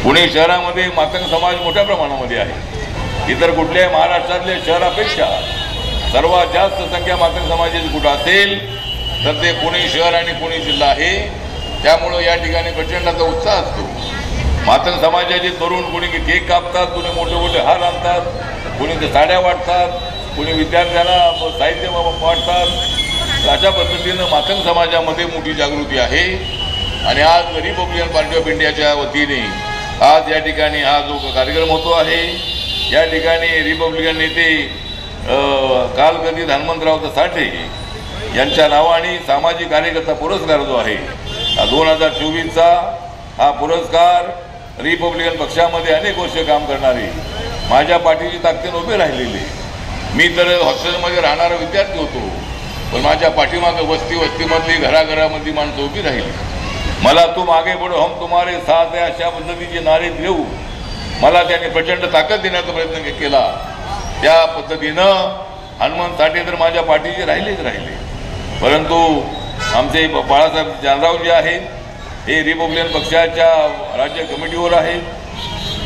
पुणे शहरामध्ये मातंग समाज मोठ्या प्रमाणामध्ये आहे। इतर कुठल्याही महाराष्ट्रातल्या शहरापेक्षा सर्वात जास्त संख्या मातंग समाजाची कुठं असेल तर ते पुणे शहर आणि पुणे जिल्हा आहे। त्यामुळं या ठिकाणी प्रचंड असा उत्साह असतो। मातंग समाजाचे तरुण कुणी केक कापतात, कुणी मोठे मोठे हार आणतात, कुणी ते साड्या वाटतात, कुणी विद्यार्थ्यांना साहित्य वाटतात। अशा पद्धतीनं मातंग समाजामध्ये मोठी जागृती आहे। आणि आज रिपब्लिकन पार्टी ऑफ इंडियाच्या वतीने आज या ठिकाणी हा जो कार्यक्रम होतो आहे, या ठिकाणी रिपब्लिकन नेते कालकथित हनुमंतराव साठे यांच्या नावाने सामाजिक कार्यकर्ता पुरस्कार जो आहे 2024चा हा पुरस्कार रिपब्लिकन पक्षामध्ये अनेक वर्ष काम करणारे माझ्या पाठीची ताकदीने उभे राहिलेले। मी तर हॉस्टेलमध्ये राहणारा विद्यार्थी होतो, पण माझ्या पाठीमागे वस्तीमधली घराघरामधली माणसं उभी राहिली। मला तुम आगे बढ़ो हम तुम्हारे साथ है अशा पद्धतीचे नारे देऊ मला त्याने प्रचंड ताकद देण्याचा प्रयत्न केला। त्या पद्धतीनं हनुमंत साठे तर माझ्या पाठीचे राहिले। परंतु आमचे बाळासाहेब जानराव जे आहेत हे रिपब्लिकन पक्षाच्या राज्य कमिटीवर आहेत,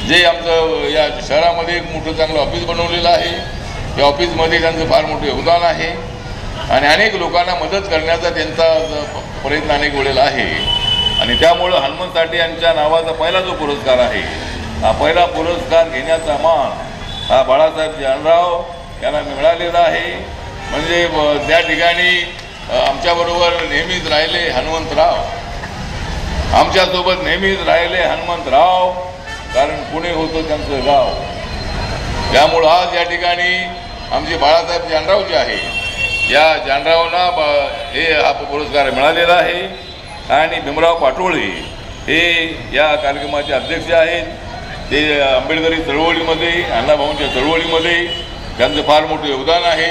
जे आमचं या शहरामध्ये एक मोठं चांगलं ऑफिस बनवलेलं आहे। या ऑफिसमध्ये त्यांचं फार मोठं योगदान आहे आणि अनेक लोकांना मदत करण्याचा त्यांचा प्रयत्न अनेक वेळेला आहे। आणि त्यामुळं हनुमंत साठे यांच्या नावाचा पहिला जो पुरस्कार आहे, हा पहिला पुरस्कार घेण्याचा मान हा बाळासाहेब जानराव यांना मिळालेला आहे। म्हणजे त्या ठिकाणी आमच्याबरोबर नेहमीच राहिले हनुमंतराव, आमच्यासोबत नेहमीच राहिले हनुमंतराव, कारण पुणे होतं त्यांचं गाव। त्यामुळं आज या ठिकाणी आमचे बाळासाहेब जानराव जे आहे, या जानरावांना हा पुरस्कार मिळालेला आहे। आणि भीमराव पाटोळे हे या कार्यक्रमाचे अध्यक्ष आहेत। ते आंबेडकरी चळवळीमध्ये, अण्णाभाऊंच्या चळवळीमध्ये त्यांचं फार मोठं योगदान आहे।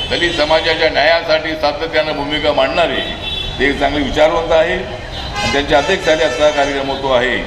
दलित समाजाच्या न्यायासाठी सातत्यानं भूमिका मांडणारे ते एक चांगले विचारवंत आहेत आणि त्यांच्या अध्यक्षाने आजचा कार्यक्रम होतो आहे।